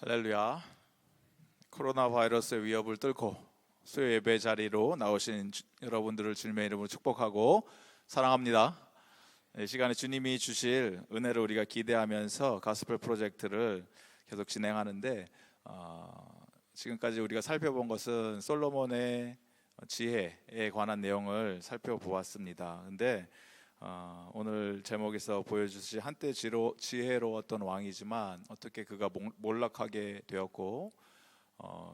할렐루야. 코로나 바이러스의 위협을 뚫고 수요 예배 자리로 나오신 여러분들을 주님의 이름으로 축복하고 사랑합니다. 이 시간에 주님이 주실 은혜를 우리가 기대하면서 가스펠 프로젝트를 계속 진행하는데 지금까지 우리가 살펴본 것은 솔로몬의 지혜에 관한 내용을 살펴보았습니다. 근데 오늘 제목에서 보여주신 한때 지혜로웠던 왕이지만 어떻게 그가 몰락하게 되었고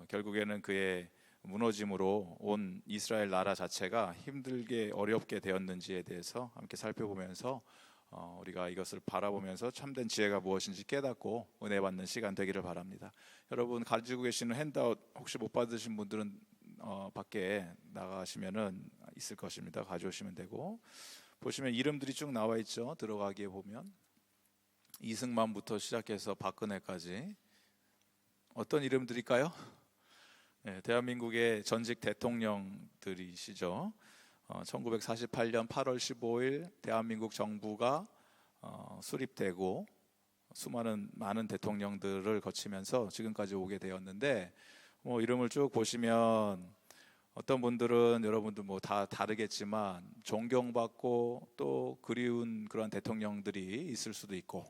결국에는 그의 무너짐으로 온 이스라엘 나라 자체가 힘들게 어렵게 되었는지에 대해서 함께 살펴보면서 우리가 이것을 바라보면서 참된 지혜가 무엇인지 깨닫고 은혜 받는 시간 되기를 바랍니다. 여러분 가지고 계시는 핸드아웃 혹시 못 받으신 분들은 밖에 나가시면은 있을 것입니다. 가져오시면 되고, 보시면 이름들이 쭉 나와 있죠. 들어가기에 보면 이승만부터 시작해서 박근혜까지 어떤 이름들일까요? 네, 대한민국의 전직 대통령들이시죠. 1948년 8월 15일 대한민국 정부가 수립되고 많은 대통령들을 거치면서 지금까지 오게 되었는데, 이름을 쭉 보시면 어떤 분들은 여러분들 다 다르겠지만 존경받고 또 그리운 그런 대통령들이 있을 수도 있고,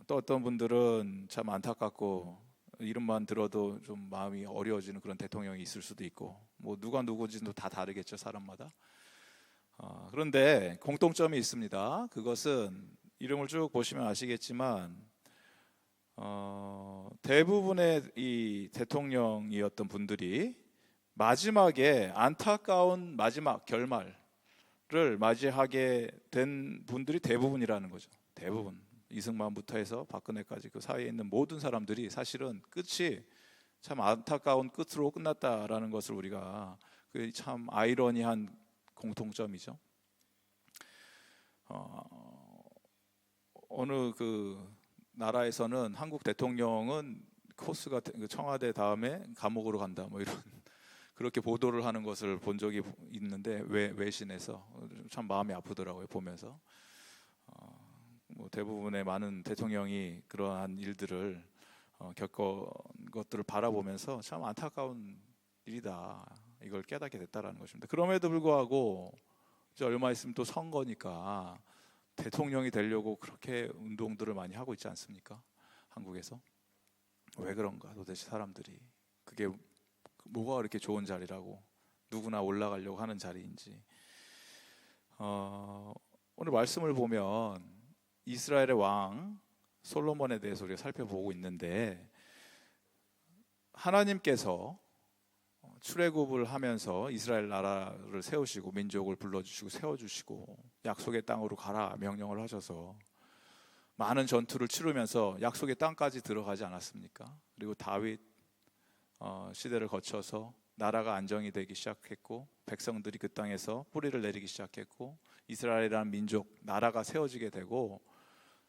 또 어떤 분들은 참 안타깝고 이름만 들어도 좀 마음이 어려워지는 그런 대통령이 있을 수도 있고, 누가 누구인지도 다 다르겠죠, 사람마다. 그런데 공통점이 있습니다. 그것은 이름을 쭉 보시면 아시겠지만 대부분의 이 대통령이었던 분들이 마지막에 안타까운 마지막 결말을 맞이하게 된 분들이 대부분이라는 거죠. 대부분. 이승만부터 해서 박근혜까지 그 사이에 있는 모든 사람들이 사실은 끝이 참 안타까운 끝으로 끝났다라는 것을 우리가 그 참 아이러니한 공통점이죠. 어느 그 나라에서는 한국 대통령은 코스가 청와대 다음에 감옥으로 간다 이런 그렇게 보도를 하는 것을 본 적이 있는데 외신에서 참 마음이 아프더라고요, 보면서. 대부분의 많은 대통령이 그러한 일들을 겪은 것들을 바라보면서 참 안타까운 일이다, 이걸 깨닫게 됐다라는 것입니다. 그럼에도 불구하고 이제 얼마 있으면 또 선거니까 대통령이 되려고 그렇게 운동들을 많이 하고 있지 않습니까? 한국에서. 왜 그런가 도대체 사람들이. 그게 뭐가 그렇게 좋은 자리라고 누구나 올라가려고 하는 자리인지. 오늘 말씀을 보면 이스라엘의 왕 솔로몬에 대해서 우리가 살펴보고 있는데, 하나님께서 출애굽을 하면서 이스라엘 나라를 세우시고 민족을 불러주시고 세워주시고 약속의 땅으로 가라 명령을 하셔서 많은 전투를 치르면서 약속의 땅까지 들어가지 않았습니까? 그리고 다윗 시대를 거쳐서 나라가 안정이 되기 시작했고 백성들이 그 땅에서 뿌리를 내리기 시작했고 이스라엘이라는 민족 나라가 세워지게 되고,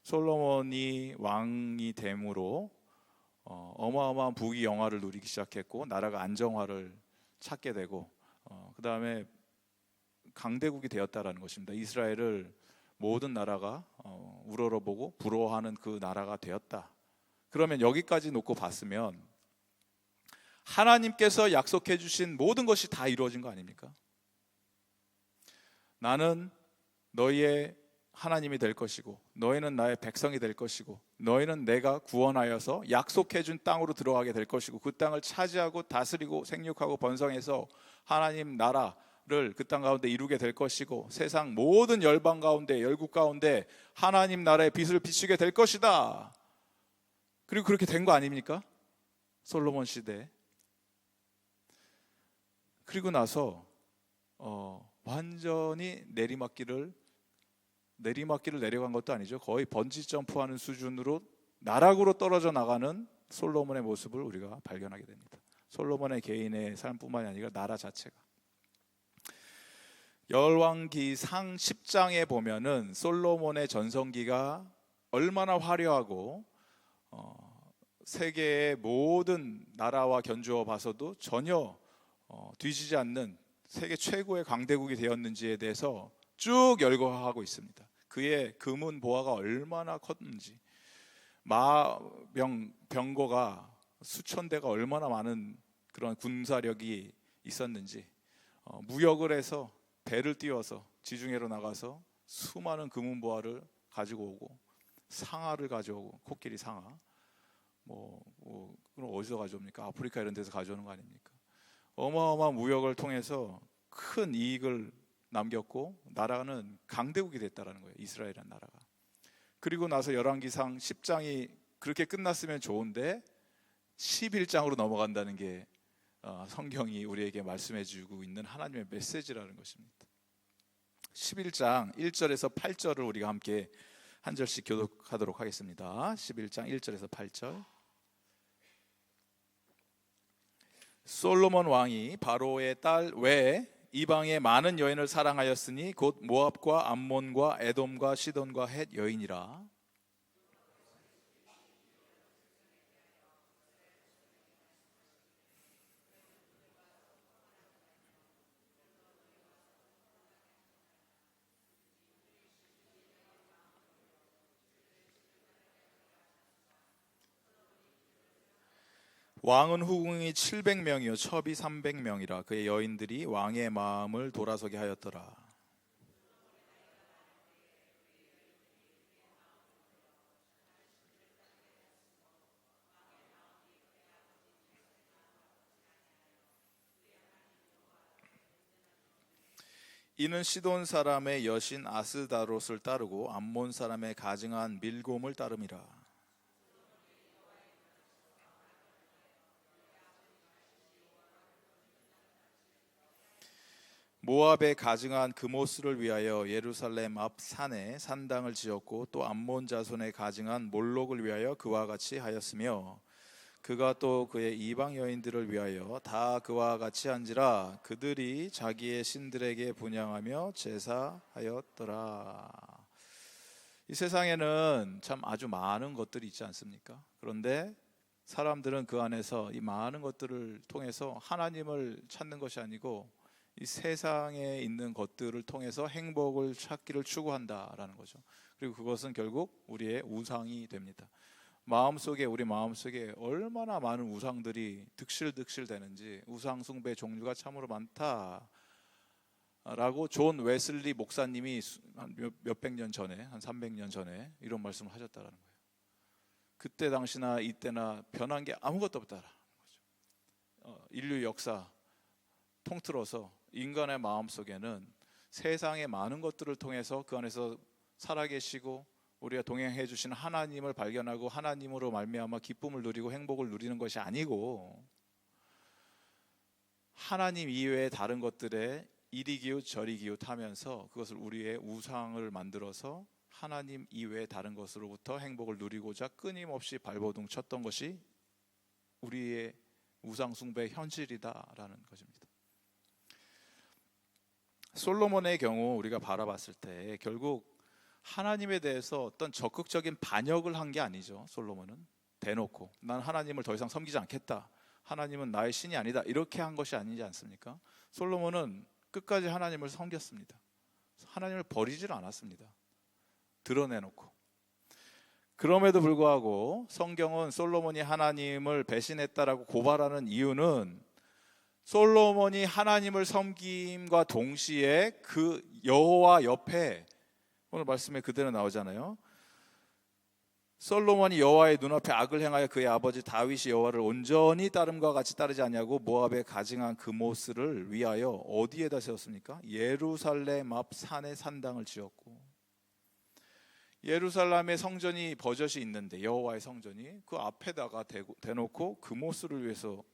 솔로몬이 왕이 됨으로 어마어마한 부귀 영화를 누리기 시작했고 나라가 안정화를 찾게 되고 그 다음에 강대국이 되었다라는 것입니다. 이스라엘을 모든 나라가 우러러보고 부러워하는 그 나라가 되었다. 그러면 여기까지 놓고 봤으면 하나님께서 약속해 주신 모든 것이 다 이루어진 거 아닙니까? 나는 너희의 하나님이 될 것이고 너희는 나의 백성이 될 것이고 너희는 내가 구원하여서 약속해 준 땅으로 들어가게 될 것이고 그 땅을 차지하고 다스리고 생육하고 번성해서 하나님 나라를 그 땅 가운데 이루게 될 것이고 세상 모든 열방 가운데 열국 가운데 하나님 나라의 빛을 비추게 될 것이다. 그리고 그렇게 된 거 아닙니까? 솔로몬 시대. 그리고 나서 완전히 내리막길을 내려간 것도 아니죠. 거의 번지 점프하는 수준으로 나락으로 떨어져 나가는 솔로몬의 모습을 우리가 발견하게 됩니다. 솔로몬의 개인의 삶뿐만이 아니라 나라 자체가. 열왕기상 10장에 보면은 솔로몬의 전성기가 얼마나 화려하고 세계의 모든 나라와 견주어 봐서도 전혀 뒤지지 않는 세계 최고의 강대국이 되었는지에 대해서 쭉 열거하고 있습니다. 그의 금은 보화가 얼마나 컸는지, 병거가 수천 대가 얼마나 많은 그런 군사력이 있었는지, 무역을 해서 배를 띄워서 지중해로 나가서 수많은 금은보화를 가지고 오고, 상아를 가져오고, 코끼리 상아, 그럼 어디서 가져옵니까? 아프리카 이런 데서 가져오는 거 아닙니까? 어마어마한 무역을 통해서 큰 이익을 남겼고, 나라는 강대국이 됐다라는 거예요, 이스라엘이라는 나라가. 그리고 나서 열왕기상 10장이 그렇게 끝났으면 좋은데 11장으로 넘어간다는 게 성경이 우리에게 말씀해 주고 있는 하나님의 메시지라는 것입니다. 11장 1절에서 8절을 우리가 함께 한 절씩 교독하도록 하겠습니다. 11장 1절에서 8절. 솔로몬 왕이 바로의 딸 외에 이방의 많은 여인을 사랑하였으니 곧 모압과 암몬과 에돔과 시돈과 헷 여인이라. 왕은 후궁이 700명이요 첩이 300명이라. 그의 여인들이 왕의 마음을 돌아서게 하였더라. 이는 시돈 사람의 여신 아스다롯을 따르고 암몬 사람의 가증한 밀곰을 따름이라. 모압에 가증한 그모스를 위하여 예루살렘 앞 산에 산당을 지었고, 또 암몬 자손에 가증한 몰록을 위하여 그와 같이 하였으며, 그가 또 그의 이방 여인들을 위하여 다 그와 같이 한지라. 그들이 자기의 신들에게 분향하며 제사하였더라. 이 세상에는 참 아주 많은 것들이 있지 않습니까? 그런데 사람들은 그 안에서 이 많은 것들을 통해서 하나님을 찾는 것이 아니고 이 세상에 있는 것들을 통해서 행복을 찾기를 추구한다라는 거죠. 그리고 그것은 결국 우리의 우상이 됩니다. 우리 마음속에 얼마나 많은 우상들이 득실득실 되는지, 우상 숭배 종류가 참으로 많다라고 존 웨슬리 목사님이 한 몇백 년 전에, 한 300년 전에 이런 말씀을 하셨다라는 거예요. 그때 당시나 이때나 변한 게 아무것도 없다라는 거죠. 인류 역사 통틀어서 인간의 마음속에는 세상의 많은 것들을 통해서 그 안에서 살아계시고 우리가 동행해 주신 하나님을 발견하고 하나님으로 말미암아 기쁨을 누리고 행복을 누리는 것이 아니고, 하나님 이외의 다른 것들에 이리 기웃 저리 기웃 하면서 그것을 우리의 우상을 만들어서 하나님 이외의 다른 것으로부터 행복을 누리고자 끊임없이 발버둥 쳤던 것이 우리의 우상 숭배의 현실이다라는 것입니다. 솔로몬의 경우 우리가 바라봤을 때 결국 하나님에 대해서 어떤 적극적인 반역을 한 게 아니죠. 솔로몬은 대놓고 난 하나님을 더 이상 섬기지 않겠다, 하나님은 나의 신이 아니다, 이렇게 한 것이 아니지 않습니까? 솔로몬은 끝까지 하나님을 섬겼습니다. 하나님을 버리질 않았습니다. 드러내놓고. 그럼에도 불구하고 성경은 솔로몬이 하나님을 배신했다라고 고발하는 이유는 솔로몬이 하나님을 섬김과 동시에 그 여호와 옆에, 오늘 말씀에 그대로 나오잖아요. 솔로몬이 여호와의 눈앞에 악을 행하여 그의 아버지 다윗이 여호와를 온전히 따름과 같이 따르지 아니하고 모압에 가증한 그모스를 위하여 어디에다 세웠습니까? 예루살렘 앞 산에 산당을 지었고, 예루살렘의 성전이 버젓이 있는데, 여호와의 성전이 그 앞에다가 대놓고 그모스를 위해서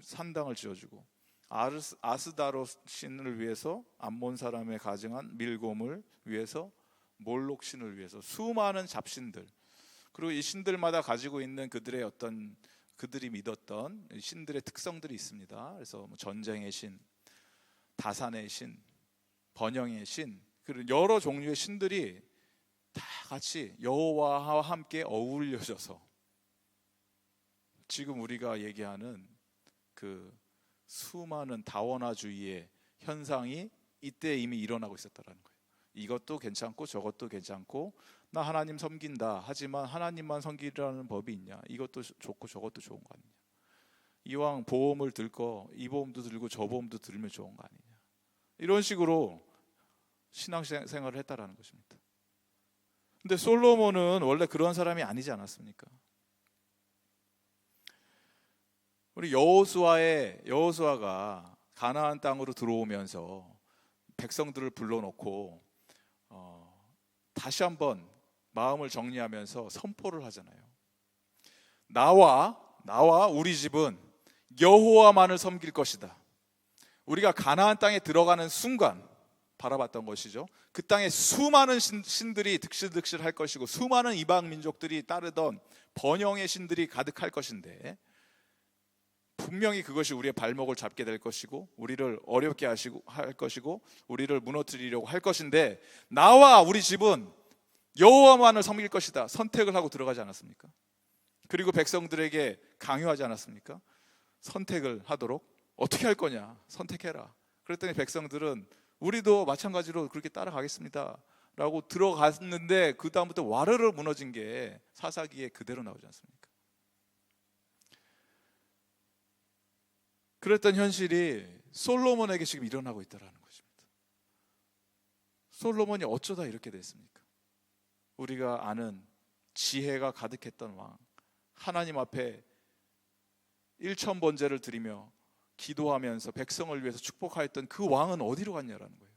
산당을 지어주고, 아스다롯 신을 위해서 암몬 사람의 가증한 밀곰을 위해서 몰록 신을 위해서 수많은 잡신들, 그리고 이 신들마다 가지고 있는 그들이 믿었던 신들의 특성들이 있습니다. 그래서 전쟁의 신, 다산의 신, 번영의 신, 그리고 여러 종류의 신들이 다 같이 여호와와 함께 어울려져서 지금 우리가 얘기하는 그 수많은 다원화주의의 현상이 이때 이미 일어나고 있었다는 거예요. 이것도 괜찮고 저것도 괜찮고 나 하나님 섬긴다 하지만 하나님만 섬기라는 법이 있냐? 이것도 좋고 저것도 좋은 거 아니냐? 이왕 보험을 들 거 이 보험도 들고 저 보험도 들면 좋은 거 아니냐? 이런 식으로 신앙생활을 했다라는 것입니다. 근데 솔로몬은 원래 그런 사람이 아니지 않았습니까? 우리 여호수아가 가나안 땅으로 들어오면서 백성들을 불러놓고 다시 한번 마음을 정리하면서 선포를 하잖아요. 나와 우리 집은 여호와만을 섬길 것이다. 우리가 가나안 땅에 들어가는 순간 바라봤던 것이죠. 그 땅에 수많은 신들이 득실득실 할 것이고 수많은 이방 민족들이 따르던 번영의 신들이 가득할 것인데 분명히 그것이 우리의 발목을 잡게 될 것이고 우리를 어렵게 할 것이고 우리를 무너뜨리려고 할 것인데 나와 우리 집은 여호와만을 섬길 것이다 선택을 하고 들어가지 않았습니까? 그리고 백성들에게 강요하지 않았습니까? 선택을 하도록. 어떻게 할 거냐? 선택해라. 그랬더니 백성들은 우리도 마찬가지로 그렇게 따라가겠습니다 라고 들어갔는데 그 다음부터 와르르 무너진 게 사사기에 그대로 나오지 않습니까? 그랬던 현실이 솔로몬에게 지금 일어나고 있다는 것입니다. 솔로몬이 어쩌다 이렇게 됐습니까? 우리가 아는 지혜가 가득했던 왕, 하나님 앞에 일천번제를 드리며 기도하면서 백성을 위해서 축복하였던 그 왕은 어디로 갔냐라는 거예요.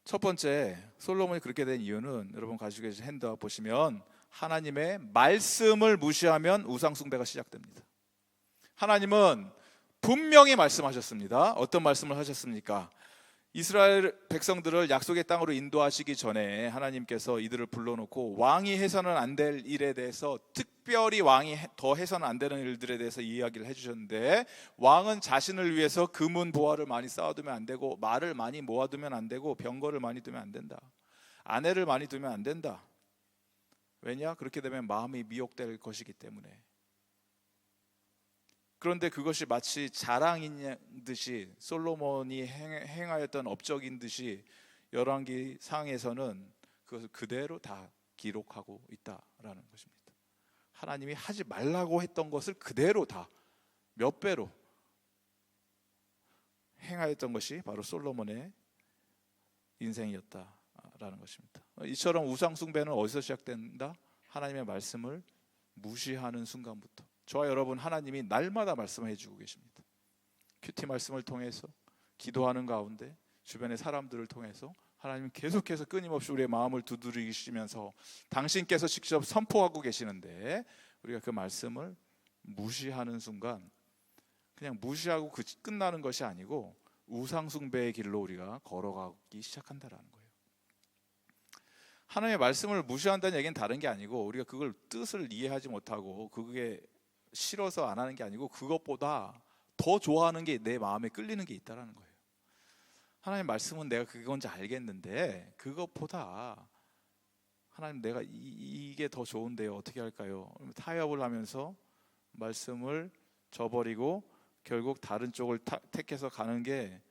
첫 번째, 솔로몬이 그렇게 된 이유는 여러분 가지고 계신 핸드아웃 보시면 하나님의 말씀을 무시하면 우상 숭배가 시작됩니다. 하나님은 분명히 말씀하셨습니다. 어떤 말씀을 하셨습니까? 이스라엘 백성들을 약속의 땅으로 인도하시기 전에 하나님께서 이들을 불러놓고 왕이 해서는 안 될 일에 대해서 특별히 왕이 더 해서는 안 되는 일들에 대해서 이야기를 해주셨는데 왕은 자신을 위해서 금은 보화를 많이 쌓아두면 안 되고 말을 많이 모아두면 안 되고 병거를 많이 두면 안 된다. 아내를 많이 두면 안 된다. 왜냐? 그렇게 되면 마음이 미혹될 것이기 때문에. 그런데 그것이 마치 자랑인 듯이 솔로몬이 행하였던 업적인 듯이 열왕기 상에서는 그것을 그대로 다 기록하고 있다라는 것입니다. 하나님이 하지 말라고 했던 것을 그대로 다 몇 배로 행하였던 것이 바로 솔로몬의 인생이었다라는 것입니다. 이처럼 우상 숭배는 어디서 시작된다? 하나님의 말씀을 무시하는 순간부터. 저와 여러분 하나님이 날마다 말씀해 주고 계십니다. 큐티 말씀을 통해서 기도하는 가운데 주변의 사람들을 통해서 하나님은 계속해서 끊임없이 우리의 마음을 두드리시면서 당신께서 직접 선포하고 계시는데 우리가 그 말씀을 무시하는 순간 그냥 무시하고 끝나는 것이 아니고 우상 숭배의 길로 우리가 걸어가기 시작한다라는 거예요. 하나님의 말씀을 무시한다는 얘기는 다른 게 아니고 우리가 그걸 뜻을 이해하지 못하고 그게 싫어서 안 하는 게 아니고 그것보다 더 좋아하는 게 내 마음에 끌리는 게 있다라는 거예요. 하나님 말씀은 내가 그건지 알겠는데 그것보다 하나님 내가 이게 더 좋은데요. 어떻게 할까요? 타협을 하면서 말씀을 저버리고 결국 다른 쪽을 택해서 가는 게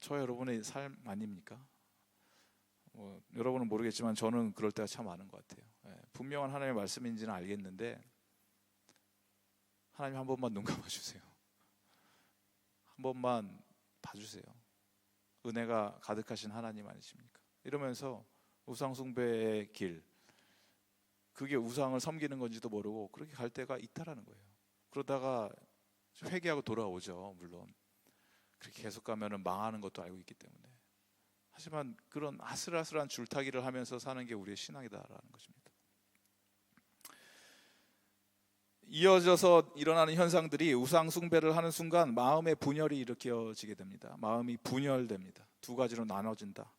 저 여러분의 삶 아닙니까? 여러분은 모르겠지만 저는 그럴 때가 참 많은 것 같아요. 분명한 하나님의 말씀인지는 알겠는데 하나님 한 번만 눈 감아주세요. 한 번만 봐주세요. 은혜가 가득하신 하나님 아니십니까? 이러면서 우상 숭배의 길, 그게 우상을 섬기는 건지도 모르고 그렇게 갈 때가 있다라는 거예요. 그러다가 회개하고 돌아오죠. 물론 그렇게 계속 가면은 망하는 것도 알고 있기 때문에. 하지만 그런 아슬아슬한 줄타기를 하면서 사는 게 우리의 신앙이다라는 것입니다. 이어져서 일어나는 현상들이 우상 숭배를 하는 순간 마음의 분열이 일으켜지게 됩니다. 마음이 분열됩니다. 두 가지로 나눠진다.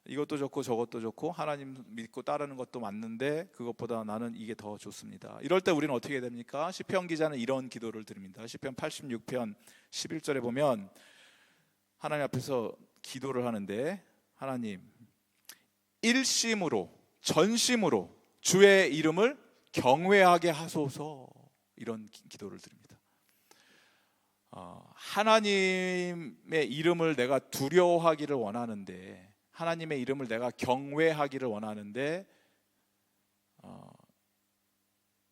이것도 좋고 저것도 좋고 하나님 믿고 따르는 것도 맞는데 그것보다 나는 이게 더 좋습니다. 이럴 때 우리는 어떻게 됩니까? 시편 기자는 이런 기도를 드립니다. 시편 86편 11절에 보면 하나님 앞에서 기도를 하는데 하나님 일심으로 전심으로 주의 이름을 경외하게 하소서, 이런 기도를 드립니다. 하나님의 이름을 내가 두려워하기를 원하는데, 하나님의 이름을 내가 경외하기를 원하는데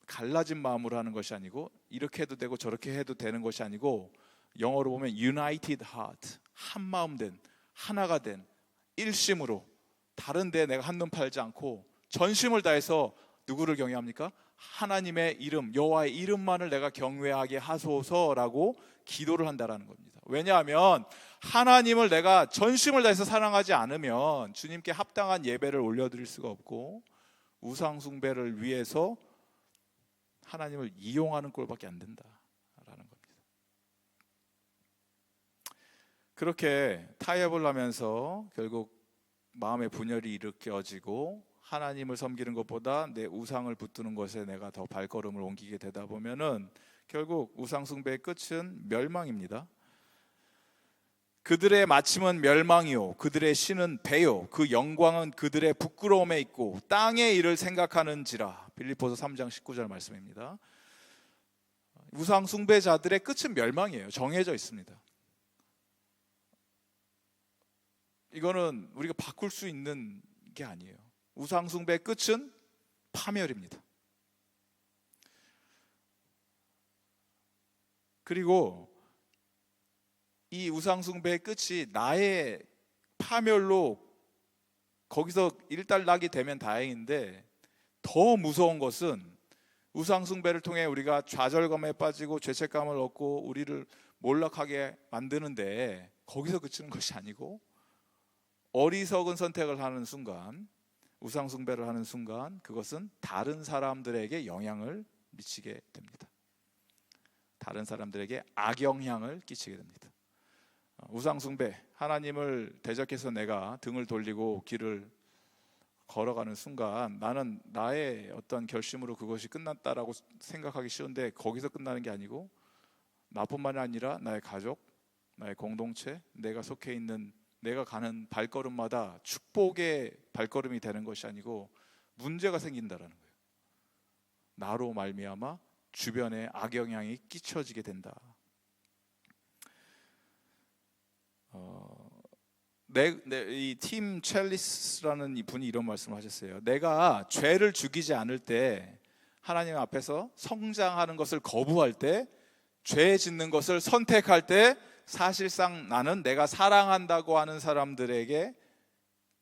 갈라진 마음으로 하는 것이 아니고, 이렇게 해도 되고 저렇게 해도 되는 것이 아니고, 영어로 보면 united heart, 한 마음 된, 하나가 된 일심으로, 다른 데 내가 한눈 팔지 않고 전심을 다해서 누구를 경외합니까? 하나님의 이름, 여호와의 이름만을 내가 경외하게 하소서라고 기도를 한다라는 겁니다. 왜냐하면 하나님을 내가 전심을 다해서 사랑하지 않으면 주님께 합당한 예배를 올려드릴 수가 없고, 우상 숭배를 위해서 하나님을 이용하는 꼴밖에 안 된다라는 겁니다. 그렇게 타협을 하면서 결국 마음의 분열이 일으켜지고, 하나님을 섬기는 것보다 내 우상을 붙드는 것에 내가 더 발걸음을 옮기게 되다 보면은 결국 우상 숭배의 끝은 멸망입니다. 그들의 마침은 멸망이요, 그들의 신은 배요, 그 영광은 그들의 부끄러움에 있고 땅의 일을 생각하는지라. 빌립보서 3장 19절 말씀입니다. 우상 숭배자들의 끝은 멸망이에요. 정해져 있습니다. 이거는 우리가 바꿀 수 있는 게 아니에요. 우상 숭배의 끝은 파멸입니다. 그리고 이 우상 숭배의 끝이 나의 파멸로 거기서 일단락이 되면 다행인데, 더 무서운 것은 우상 숭배를 통해 우리가 좌절감에 빠지고 죄책감을 얻고 우리를 몰락하게 만드는데, 거기서 그치는 것이 아니고 어리석은 선택을 하는 순간, 우상 숭배를 하는 순간 그것은 다른 사람들에게 영향을 미치게 됩니다. 다른 사람들에게 악영향을 끼치게 됩니다. 우상 숭배, 하나님을 대적해서 내가 등을 돌리고 길을 걸어가는 순간 나는 나의 어떤 결심으로 그것이 끝났다라고 생각하기 쉬운데, 거기서 끝나는 게 아니고 나뿐만이 아니라 나의 가족, 나의 공동체, 내가 속해 있는, 내가 가는 발걸음마다 축복의 발걸음이 되는 것이 아니고 문제가 생긴다라는 거예요. 나로 말미암아 주변에 악영향이 끼쳐지게 된다. 이 팀 첼리스라는 이분이 이런 말씀을 하셨어요. 내가 죄를 죽이지 않을 때, 하나님 앞에서 성장하는 것을 거부할 때, 죄 짓는 것을 선택할 때, 사실상 나는 내가 사랑한다고 하는 사람들에게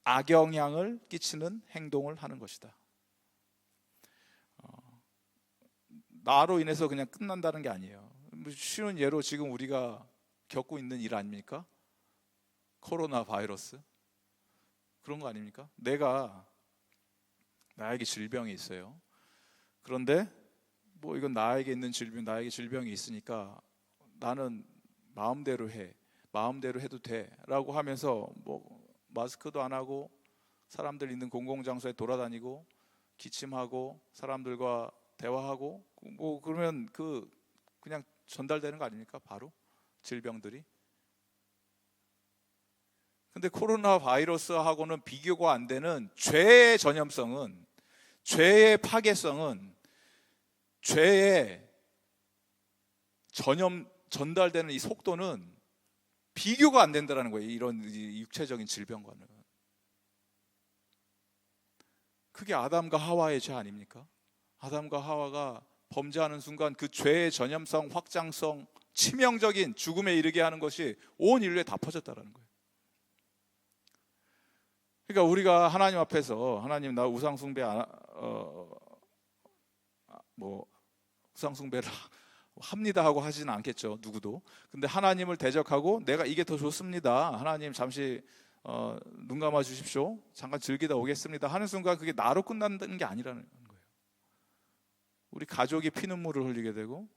악영향을 끼치는 행동을 하는 것이다. 나로 인해서 그냥 끝난다는 게 아니에요. 쉬운 예로 지금 우리가 겪고 있는 일 아닙니까? 코로나 바이러스, 그런 거 아닙니까? 나에게 질병이 있어요. 그런데 뭐 이건 나에게 있는 질병, 나에게 질병이 있으니까 나는 마음대로 해도 돼라고 하면서 뭐 마스크도 안 하고 사람들 있는 공공장소에 돌아다니고 기침하고 사람들과 대화하고, 뭐 그러면 그냥 전달되는 거 아닙니까? 바로 질병들이. 근데 코로나 바이러스하고는 비교가 안 되는 죄의 전염성은, 죄의 파괴성은, 죄의 전달되는 이 속도는 비교가 안 된다는 거예요. 이런 육체적인 질병과는. 그게 아담과 하와의 죄 아닙니까? 아담과 하와가 범죄하는 순간 그 죄의 전염성, 확장성, 치명적인 죽음에 이르게 하는 것이 온 인류에 다 퍼졌다는 거예요. 그러니까 우리가 하나님 앞에서, 하나님 나 우상 숭배 우상 숭배를 합니다 하고 하지는 않겠죠, 누구도. 근데 하나님을 대적하고 내가 이게 더 좋습니다, 하나님 잠시 눈 감아 주십시오, 잠깐 즐기다 오겠습니다 하는 순간 그게 나로 끝난다는 게 아니라는 거예요. 우리 가족이 피눈물을 흘리게 되고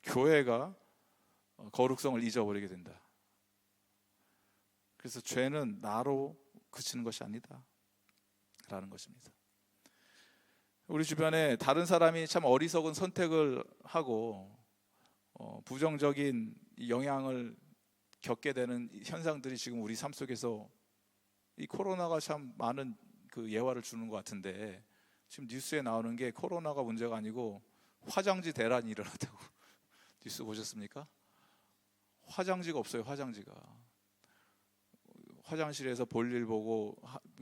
교회가 거룩성을 잊어버리게 된다. 그래서 죄는 나로 그치는 것이 아니다 라는 것입니다. 우리 주변에 다른 사람이 참 어리석은 선택을 하고 부정적인 영향을 겪게 되는 현상들이 지금 우리 삶 속에서, 이 코로나가 참 많은 그 예화를 주는 것 같은데, 지금 뉴스에 나오는 게 코로나가 문제가 아니고 화장지 대란이 일어났다고 뉴스 보셨습니까? 화장지가 없어요. 화장실에서 볼일 보고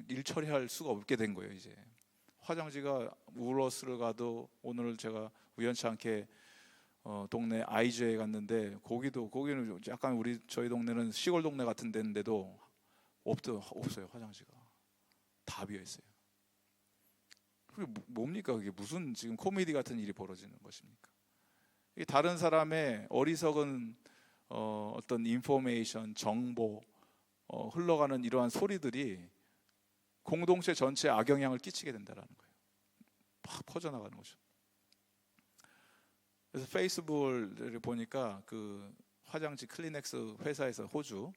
일 처리할 수가 없게 된 거예요. 이제 화장지가 울러스를 가도, 오늘 제가 우연치 않게 동네 아이즈에 갔는데 거기는 약간 저희 동네는 시골 동네 같은 데인데도 없어요. 화장지가 다 비어 있어요. 그게 뭡니까? 그게 무슨 지금 코미디 같은 일이 벌어지는 것입니까? 이게 다른 사람의 어리석은 어떤 인포메이션, 정보, 흘러가는 이러한 소리들이 공동체 전체에 악영향을 끼치게 된다는 거예요. 막 퍼져나가는 거죠. 그래서 페이스북을 보니까 그 화장지 클리넥스 회사에서, 호주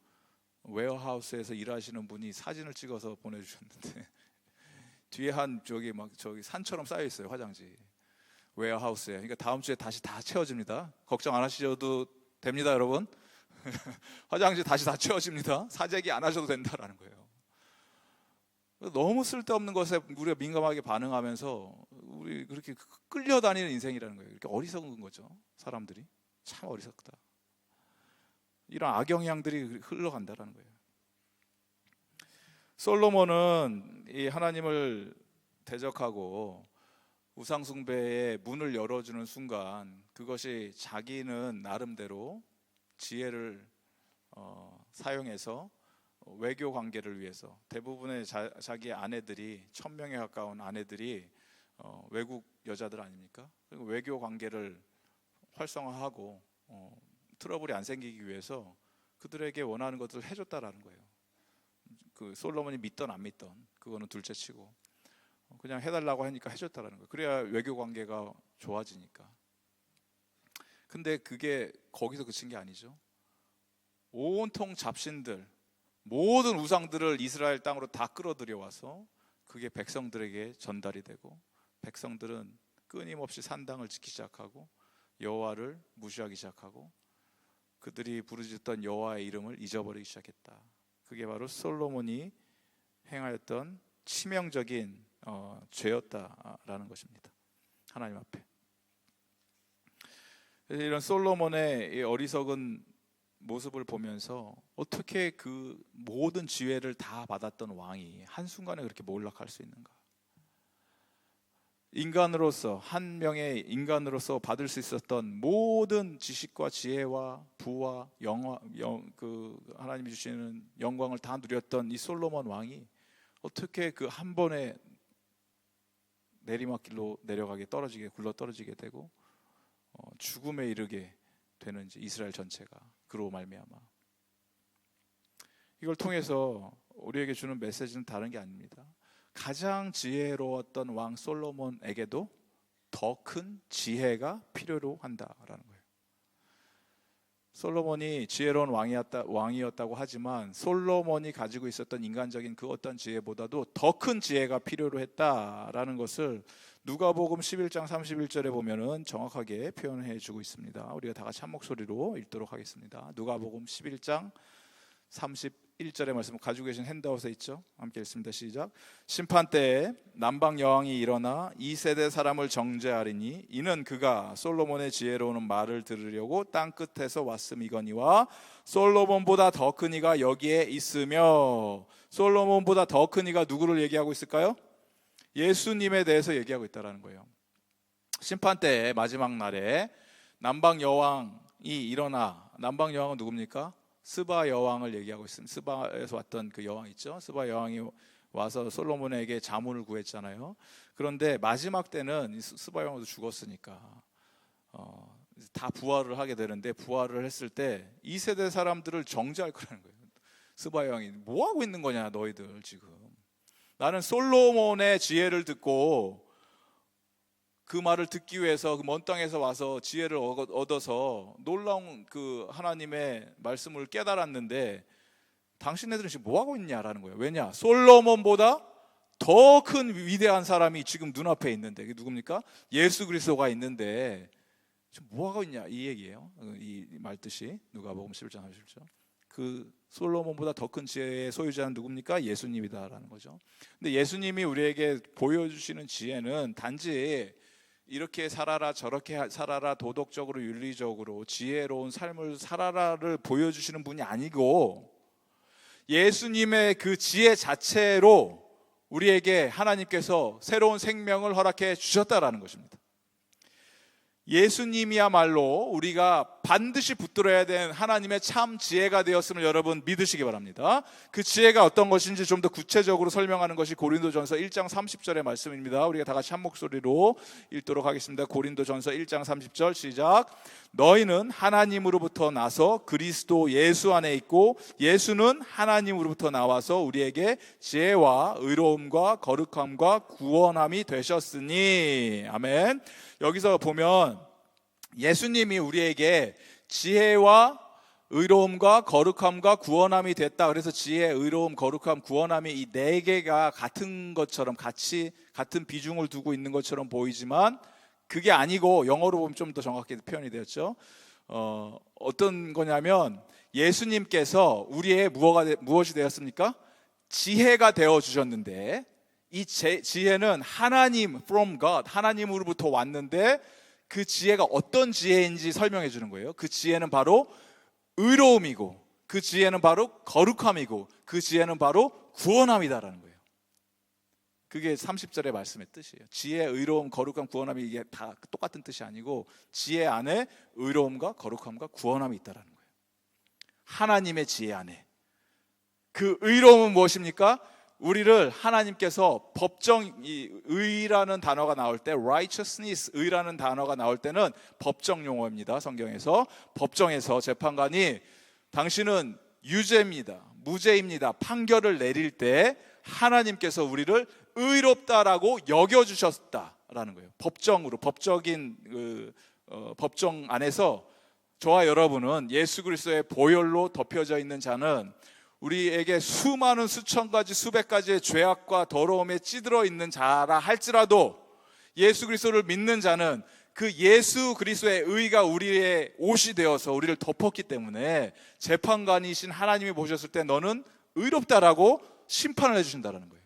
웨어하우스에서 일하시는 분이 사진을 찍어서 보내주셨는데 뒤에 저기 산처럼 쌓여 있어요. 화장지 웨어하우스에. 그러니까 다음 주에 다시 다 채워집니다. 걱정 안 하셔도 됩니다, 여러분. 화장지 다시 다 채워집니다. 사재기 안 하셔도 된다라는 거예요. 너무 쓸데없는 것에 우리가 민감하게 반응하면서 우리 그렇게 끌려다니는 인생이라는 거예요. 이렇게 어리석은 거죠. 사람들이 참 어리석다. 이런 악영향들이 흘러간다라는 거예요. 솔로몬은 이 하나님을 대적하고 우상 숭배의 문을 열어주는 순간, 그것이 자기는 나름대로 지혜를 사용해서 외교 관계를 위해서, 대부분의 자기 아내들이 1000명에 가까운 아내들이 외국 여자들 아닙니까? 그리고 외교 관계를 활성화하고 트러블이 안 생기기 위해서 그들에게 원하는 것들을 해줬다라는 거예요. 그 솔로몬이 믿던 안 믿던 그거는 둘째치고 그냥 해달라고 하니까 해줬다라는 거예요. 그래야 외교 관계가 좋아지니까. 근데 그게 거기서 그친 게 아니죠. 온통 잡신들, 모든 우상들을 이스라엘 땅으로 다 끌어들여 와서 그게 백성들에게 전달이 되고, 백성들은 끊임없이 산당을 짓기 시작하고 여호와를 무시하기 시작하고 그들이 부르짖던 여호와의 이름을 잊어버리기 시작했다. 그게 바로 솔로몬이 행하였던 치명적인 죄였다라는 것입니다. 하나님 앞에. 이런 솔로몬의 어리석은 모습을 보면서 어떻게 그 모든 지혜를 다 받았던 왕이 한순간에 그렇게 몰락할 수 있는가? 인간으로서, 한 명의 인간으로서 받을 수 있었던 모든 지식과 지혜와 부와 하나님이 주시는 영광을 다 누렸던 이 솔로몬 왕이 어떻게 그 한 번에 내리막길로 내려가게, 굴러 떨어지게 되고 죽음에 이르게 되는지, 이스라엘 전체가 그로 말미암아. 이걸 통해서 우리에게 주는 메시지는 다른 게 아닙니다. 가장 지혜로웠던 왕 솔로몬에게도 더 큰 지혜가 필요로 한다라는 거예요. 솔로몬이 지혜로운 왕이었다고 하지만 솔로몬이 가지고 있었던 인간적인 그 어떤 지혜보다도 더 큰 지혜가 필요로 했다라는 것을 누가복음 11장 31절에 보면은 정확하게 표현해 주고 있습니다. 우리가 다 같이 한 목소리로 읽도록 하겠습니다. 누가복음 11장 31절의 말씀 가지고 계신 핸드아웃에 있죠? 함께 읽습니다. 시작. 심판 때에 남방 여왕이 일어나 이 세대 사람을 정죄하리니 이는 그가 솔로몬의 지혜로운 말을 들으려고 땅 끝에서 왔음이거니와 솔로몬보다 더 큰 이가 여기에 있으며. 솔로몬보다 더 큰 이가 누구를 얘기하고 있을까요? 예수님에 대해서 얘기하고 있다는 거예요. 심판 때의 마지막 날에 남방 여왕이 일어나, 남방 여왕은 누굽니까? 스바 여왕을 얘기하고 있습니다. 스바에서 왔던 그 여왕 있죠. 스바 여왕이 와서 솔로몬에게 자문을 구했잖아요. 그런데 마지막 때는 스바 여왕도 죽었으니까 다 부활을 하게 되는데, 부활을 했을 때 2세대 사람들을 정죄할 거라는 거예요. 스바 여왕이 뭐 하고 있는 거냐 너희들 지금. 나는 솔로몬의 지혜를 듣고 그 말을 듣기 위해서 그 먼 땅에서 와서 지혜를 얻어서 놀라운 그 하나님의 말씀을 깨달았는데 당신네들은 지금 뭐 하고 있냐라는 거예요. 왜냐? 솔로몬보다 더 큰 위대한 사람이 지금 눈앞에 있는데, 그게 누굽니까? 예수 그리스도가 있는데 지금 뭐 하고 있냐, 이 얘기예요. 이 말뜻이 누가복음 11장 31절. 그 솔로몬보다 더 큰 지혜의 소유자는 누굽니까? 예수님이다라는 거죠. 근데 예수님이 우리에게 보여주시는 지혜는 단지 이렇게 살아라 저렇게 살아라 도덕적으로 윤리적으로 지혜로운 삶을 살아라를 보여주시는 분이 아니고 예수님의 그 지혜 자체로 우리에게 하나님께서 새로운 생명을 허락해 주셨다라는 것입니다. 예수님이야말로 우리가 반드시 붙들어야 되는 하나님의 참 지혜가 되었음을 여러분 믿으시기 바랍니다. 그 지혜가 어떤 것인지 좀 더 구체적으로 설명하는 것이 고린도전서 1장 30절의 말씀입니다. 우리가 다 같이 한 목소리로 읽도록 하겠습니다. 고린도전서 1장 30절 시작. 너희는 하나님으로부터 나서 그리스도 예수 안에 있고 예수는 하나님으로부터 나와서 우리에게 지혜와 의로움과 거룩함과 구원함이 되셨으니. 아멘. 여기서 보면 예수님이 우리에게 지혜와 의로움과 거룩함과 구원함이 됐다. 그래서 지혜, 의로움, 거룩함, 구원함이 이 네 개가 같은 것처럼 같은 비중을 두고 있는 것처럼 보이지만 그게 아니고 영어로 보면 좀 더 정확하게 표현이 되었죠. 어떤 거냐면 예수님께서 우리의 무엇이 되었습니까? 지혜가 되어 주셨는데 이 지혜는 하나님, from God, 하나님으로부터 왔는데 그 지혜가 어떤 지혜인지 설명해 주는 거예요. 그 지혜는 바로 의로움이고 그 지혜는 바로 거룩함이고 그 지혜는 바로 구원함이다라는 거예요. 그게 30절의 말씀의 뜻이에요. 지혜, 의로움, 거룩함, 구원함이 이게 다 똑같은 뜻이 아니고 지혜 안에 의로움과 거룩함과 구원함이 있다라는 거예요. 하나님의 지혜 안에. 그 의로움은 무엇입니까? 우리를 하나님께서 의라는 단어가 나올 때 righteousness, 의라는 단어가 나올 때는 법정 용어입니다. 성경에서 법정에서 재판관이 당신은 유죄입니다, 무죄입니다 판결을 내릴 때 하나님께서 우리를 의롭다라고 여겨주셨다라는 거예요. 법정으로, 법적인 법정 안에서 저와 여러분은 예수 그리스도의 보혈로 덮여져 있는 자는 우리에게 수많은 수천 가지 수백 가지의 죄악과 더러움에 찌들어 있는 자라 할지라도 예수 그리스도를 믿는 자는 그 예수 그리스도의 의가 우리의 옷이 되어서 우리를 덮었기 때문에 재판관이신 하나님이 보셨을 때 너는 의롭다라고 심판을 해주신다는 거예요.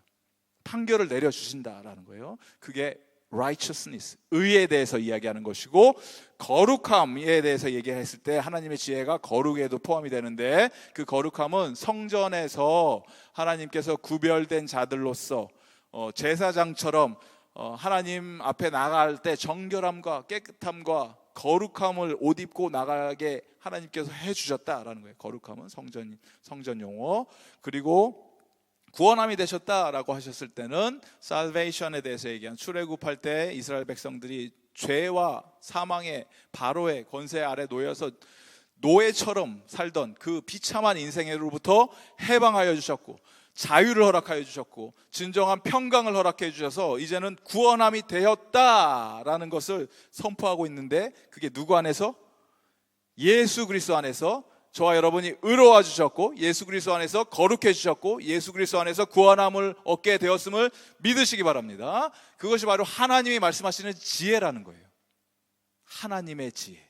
판결을 내려주신다라는 거예요. 그게 righteousness, 의에 대해서 이야기하는 것이고, 거룩함에 대해서 얘기했을 때 하나님의 지혜가 거룩에도 포함이 되는데, 그 거룩함은 성전에서 하나님께서 구별된 자들로서 제사장처럼 하나님 앞에 나갈 때 정결함과 깨끗함과 거룩함을 옷 입고 나가게 하나님께서 해주셨다라는 거예요. 거룩함은 성전 용어. 그리고 구원함이 되셨다라고 하셨을 때는 salvation에 대해서 얘기한, 출애굽할 때 이스라엘 백성들이 죄와 사망의 바로의 권세 아래 놓여서 노예처럼 살던 그 비참한 인생으로부터 해방하여 주셨고 자유를 허락하여 주셨고 진정한 평강을 허락해 주셔서 이제는 구원함이 되었다라는 것을 선포하고 있는데, 그게 누구 안에서? 예수 그리스도 안에서 저와 여러분이 의로워 주셨고 예수 그리스도 안에서 거룩해 주셨고 예수 그리스도 안에서 구원함을 얻게 되었음을 믿으시기 바랍니다. 그것이 바로 하나님이 말씀하시는 지혜라는 거예요. 하나님의 지혜,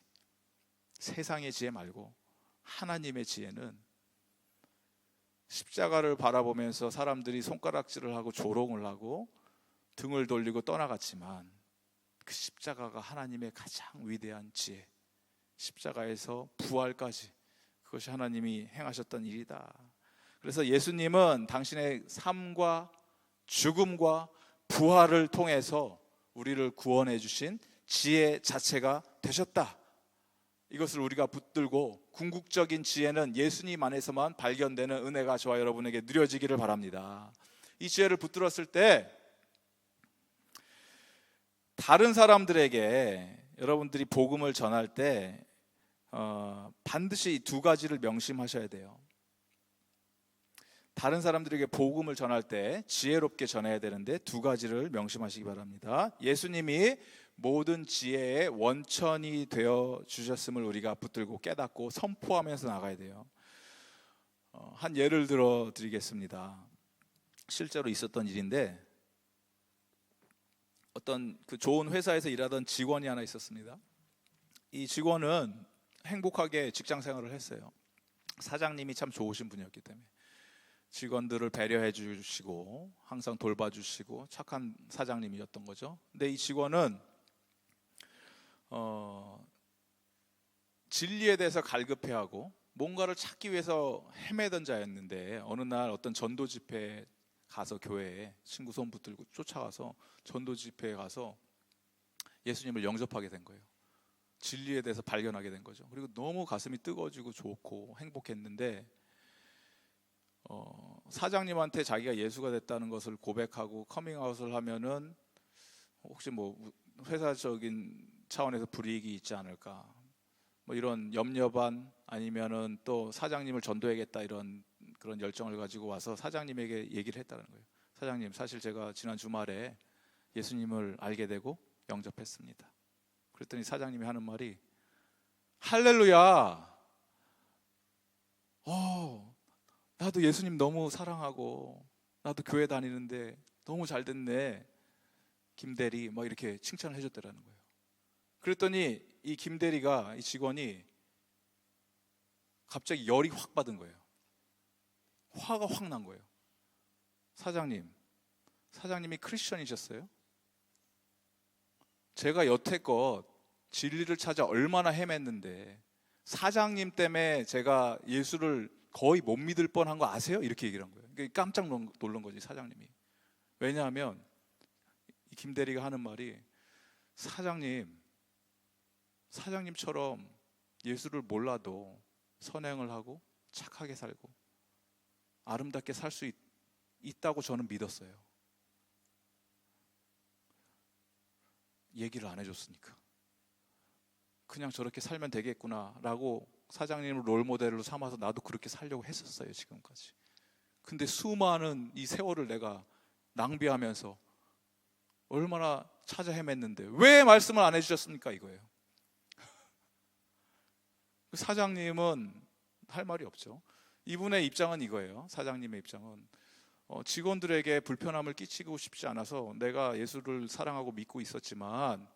세상의 지혜 말고 하나님의 지혜는 십자가를 바라보면서 사람들이 손가락질을 하고 조롱을 하고 등을 돌리고 떠나갔지만 그 십자가가 하나님의 가장 위대한 지혜, 십자가에서 부활까지 그것이 하나님이 행하셨던 일이다. 그래서 예수님은 당신의 삶과 죽음과 부활을 통해서 우리를 구원해 주신 지혜 자체가 되셨다. 이것을 우리가 붙들고 궁극적인 지혜는 예수님 안에서만 발견되는 은혜가 저와 여러분에게 누려지기를 바랍니다. 이 지혜를 붙들었을 때 다른 사람들에게 여러분들이 복음을 전할 때 반드시 이 두 가지를 명심하셔야 돼요. 다른 사람들에게 복음을 전할 때 지혜롭게 전해야 되는데 두 가지를 명심하시기 바랍니다. 예수님이 모든 지혜의 원천이 되어 주셨음을 우리가 붙들고 깨닫고 선포하면서 나가야 돼요. 한 예를 들어 드리겠습니다. 실제로 있었던 일인데, 어떤 그 좋은 회사에서 일하던 직원이 하나 있었습니다. 이 직원은 행복하게 직장 생활을 했어요. 사장님이 참 좋으신 분이었기 때문에 직원들을 배려해 주시고 항상 돌봐주시고 착한 사장님이었던 거죠. 근데 이 직원은 진리에 대해서 갈급해하고 뭔가를 찾기 위해서 헤매던 자였는데, 어느 날 어떤 전도 집회에 가서, 교회에 친구 손 붙들고 쫓아가서 전도 집회에 가서 예수님을 영접하게 된 거예요. 진리에 대해서 발견하게 된 거죠. 그리고 너무 가슴이 뜨거워지고 좋고 행복했는데, 사장님한테 자기가 예수가 됐다는 것을 고백하고 커밍아웃을 하면은 혹시 뭐 회사적인 차원에서 불이익이 있지 않을까, 뭐 이런 염려 반, 아니면은 또 사장님을 전도해야겠다, 이런 그런 열정을 가지고 와서 사장님에게 얘기를 했다는 거예요. 사장님, 사실 제가 지난 주말에 예수님을 알게 되고 영접했습니다. 그랬더니 사장님이 하는 말이, 할렐루야, 나도 예수님 너무 사랑하고 나도 교회 다니는데 너무 잘 됐네, 김대리, 막 이렇게 칭찬을 해줬다라는 거예요. 그랬더니 이 김대리가, 이 직원이 갑자기 열이 확 받은 거예요. 화가 확 난 거예요. 사장님이 크리스천이셨어요? 제가 여태껏 진리를 찾아 얼마나 헤맸는데 사장님 때문에 제가 예수를 거의 못 믿을 뻔한 거 아세요? 이렇게 얘기를 한 거예요. 그러니까 깜짝 놀란 거지, 사장님이. 왜냐하면 이 김대리가 하는 말이, 사장님처럼 예수를 몰라도 선행을 하고 착하게 살고 아름답게 살 수 있다고 저는 믿었어요. 얘기를 안 해줬으니까. 그냥 저렇게 살면 되겠구나라고 사장님을 롤모델로 삼아서 나도 그렇게 살려고 했었어요, 지금까지. 근데 수많은 이 세월을 내가 낭비하면서 얼마나 찾아 헤맸는데 왜 말씀을 안 해주셨습니까, 이거예요. 사장님은 할 말이 없죠. 이분의 입장은 이거예요. 사장님의 입장은, 직원들에게 불편함을 끼치고 싶지 않아서 내가 예수를 사랑하고 믿고 있었지만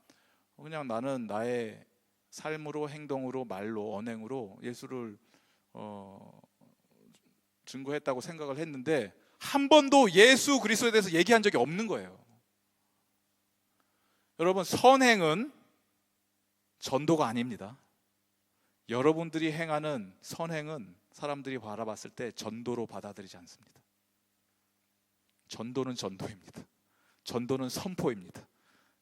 그냥 나는 나의 삶으로, 행동으로, 말로, 언행으로 예수를 증거했다고 생각을 했는데 한 번도 예수 그리스도에 대해서 얘기한 적이 없는 거예요. 여러분, 선행은 전도가 아닙니다. 여러분들이 행하는 선행은 사람들이 바라봤을 때 전도로 받아들이지 않습니다. 전도는 전도입니다. 전도는 선포입니다.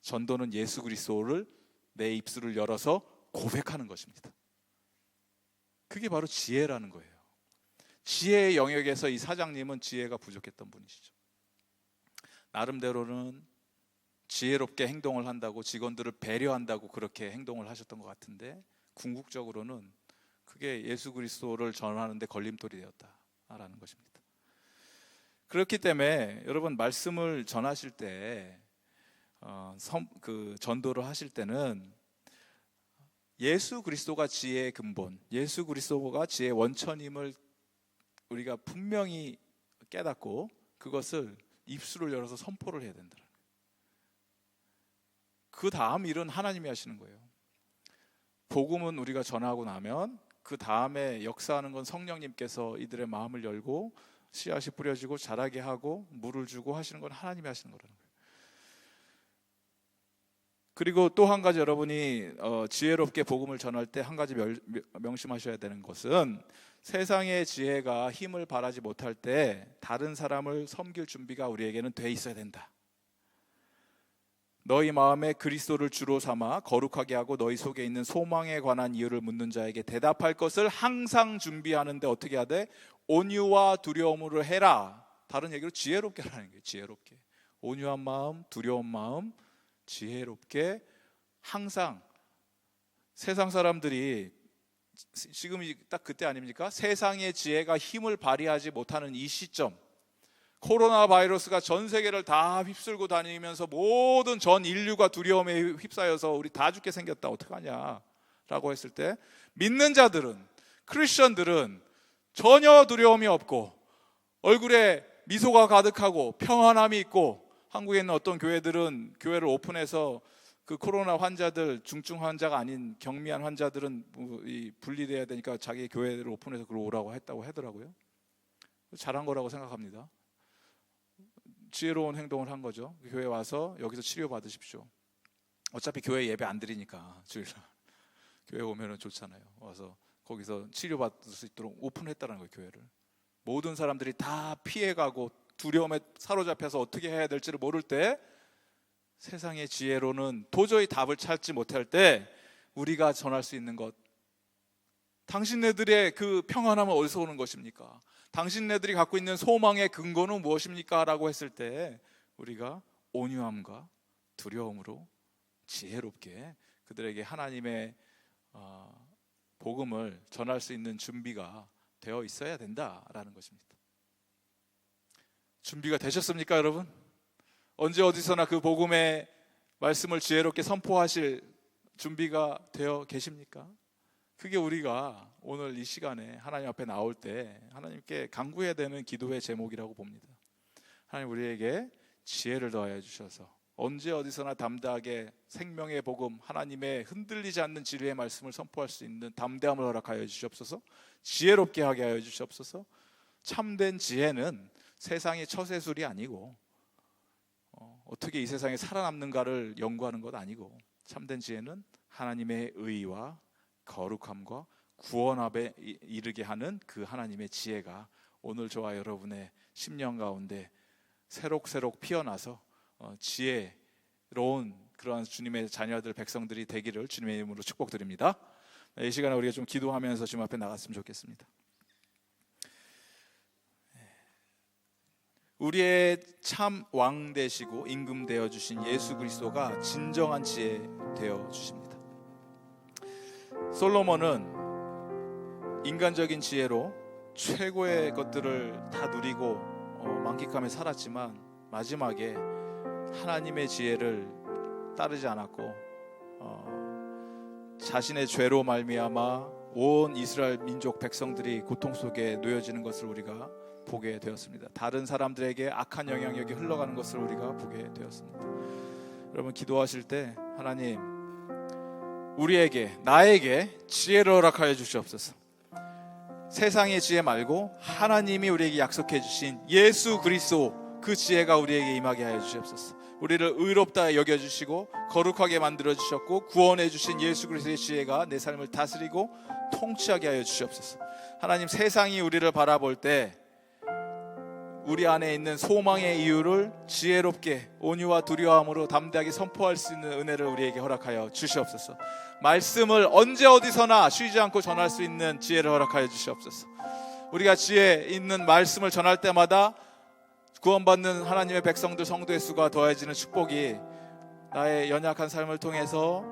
전도는 예수 그리스도를 내 입술을 열어서 고백하는 것입니다. 그게 바로 지혜라는 거예요. 지혜의 영역에서 이 사장님은 지혜가 부족했던 분이시죠. 나름대로는 지혜롭게 행동을 한다고, 직원들을 배려한다고 그렇게 행동을 하셨던 것 같은데 궁극적으로는 그게 예수 그리스도를 전하는 데 걸림돌이 되었다라는 것입니다. 그렇기 때문에 여러분, 말씀을 전하실 때, 전도를 하실 때는 예수 그리스도가 지혜의 근본, 예수 그리스도가 지혜의 원천임을 우리가 분명히 깨닫고 그것을 입술을 열어서 선포를 해야 된다. 그 다음 일은 하나님이 하시는 거예요. 복음은 우리가 전하고 나면 그 다음에 역사하는 건 성령님께서 이들의 마음을 열고 씨앗이 뿌려지고 자라게 하고 물을 주고 하시는 건 하나님이 하시는 거라는 거예요. 그리고 또 한 가지, 여러분이 지혜롭게 복음을 전할 때 한 가지 명심하셔야 되는 것은, 세상의 지혜가 힘을 발하지 못할 때 다른 사람을 섬길 준비가 우리에게는 돼 있어야 된다. 너희 마음에 그리스도를 주로 삼아 거룩하게 하고 너희 속에 있는 소망에 관한 이유를 묻는 자에게 대답할 것을 항상 준비하는데 어떻게 해야 돼? 온유와 두려움으로 해라. 다른 얘기로 지혜롭게 하라는 거예요. 지혜롭게. 온유한 마음, 두려운 마음, 지혜롭게 항상. 세상 사람들이 지금이 딱 그때 아닙니까? 세상의 지혜가 힘을 발휘하지 못하는 이 시점, 코로나 바이러스가 전 세계를 다 휩쓸고 다니면서 모든 전 인류가 두려움에 휩싸여서 우리 다 죽게 생겼다, 어떡하냐 라고 했을 때, 믿는 자들은, 크리스천들은 전혀 두려움이 없고 얼굴에 미소가 가득하고 평안함이 있고, 한국에 있는 어떤 교회들은 교회를 오픈해서 그 코로나 환자들, 중증 환자가 아닌 경미한 환자들은 분리돼야 되니까 자기 교회를 오픈해서 그걸 오라고 했다고 하더라고요. 잘한 거라고 생각합니다. 지혜로운 행동을 한 거죠. 교회 와서 여기서 치료 받으십시오. 어차피 교회 예배 안 드리니까 주일날 교회 오면은 좋잖아요. 와서 거기서 치료받을 수 있도록 오픈했다는 거예요, 교회를. 모든 사람들이 다 피해가고 두려움에 사로잡혀서 어떻게 해야 될지를 모를 때, 세상의 지혜로는 도저히 답을 찾지 못할 때 우리가 전할 수 있는 것, 당신네들의 그 평안함은 어디서 오는 것입니까? 당신네들이 갖고 있는 소망의 근거는 무엇입니까? 라고 했을 때 우리가 온유함과 두려움으로 지혜롭게 그들에게 하나님의 복음을 전할 수 있는 준비가 되어 있어야 된다라는 것입니다. 준비가 되셨습니까, 여러분? 언제 어디서나 그 복음의 말씀을 지혜롭게 선포하실 준비가 되어 계십니까? 그게 우리가 오늘 이 시간에 하나님 앞에 나올 때 하나님께 간구해야 되는 기도의 제목이라고 봅니다. 하나님, 우리에게 지혜를 더하여 주셔서 언제 어디서나 담대하게 생명의 복음, 하나님의 흔들리지 않는 진리의 말씀을 선포할 수 있는 담대함을 허락하여 주시옵소서. 지혜롭게 하게 하여 주시옵소서. 참된 지혜는 세상의 처세술이 아니고 어떻게 이 세상에 살아남는가를 연구하는 것 아니고, 참된 지혜는 하나님의 의와 거룩함과 구원함에 이르게 하는 그 하나님의 지혜가 오늘 저와 여러분의 심령 가운데 새록새록 피어나서 지혜로운 그러한 주님의 자녀들, 백성들이 되기를 주님의 이름으로 축복드립니다. 이 시간에 우리가 좀 기도하면서 주님 앞에 나갔으면 좋겠습니다. 우리의 참 왕 되시고 임금 되어 주신 예수 그리스도가 진정한 지혜 되어 주십니다. 솔로몬은 인간적인 지혜로 최고의 것들을 다 누리고 만끽하며 살았지만 마지막에 하나님의 지혜를 따르지 않았고 자신의 죄로 말미암아 온 이스라엘 민족 백성들이 고통 속에 놓여지는 것을 우리가 보게 되었습니다. 다른 사람들에게 악한 영향력이 흘러가는 것을 우리가 보게 되었습니다. 여러분, 기도하실 때 하나님, 우리에게, 나에게 지혜를 허락하여 주시옵소서. 세상의 지혜 말고 하나님이 우리에게 약속해 주신 예수 그리스도, 그 지혜가 우리에게 임하게 하여 주시옵소서. 우리를 의롭다 여겨주시고 거룩하게 만들어 주셨고 구원해 주신 예수 그리스도의 지혜가 내 삶을 다스리고 통치하게 하여 주시옵소서. 하나님, 세상이 우리를 바라볼 때 우리 안에 있는 소망의 이유를 지혜롭게 온유와 두려움으로 담대하게 선포할 수 있는 은혜를 우리에게 허락하여 주시옵소서. 말씀을 언제 어디서나 쉬지 않고 전할 수 있는 지혜를 허락하여 주시옵소서. 우리가 지혜 있는 말씀을 전할 때마다 구원받는 하나님의 백성들, 성도의 수가 더해지는 축복이 나의 연약한 삶을 통해서,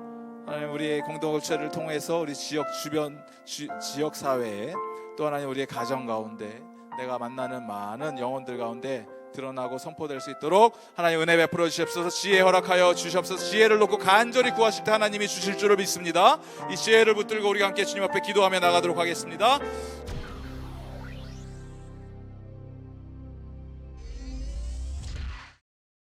하나님 우리의 공동체를 통해서 우리 지역 주변 지역 사회에, 또 하나님 우리의 가정 가운데, 내가 만나는 많은 영혼들 가운데 드러나고 선포될 수 있도록 하나님 은혜 베풀어 주시옵소서. 지혜 허락하여 주시옵소서. 지혜를 놓고 간절히 구하실 때 하나님이 주실 줄을 믿습니다. 이 지혜를 붙들고 우리가 함께 주님 앞에 기도하며 나가도록 하겠습니다.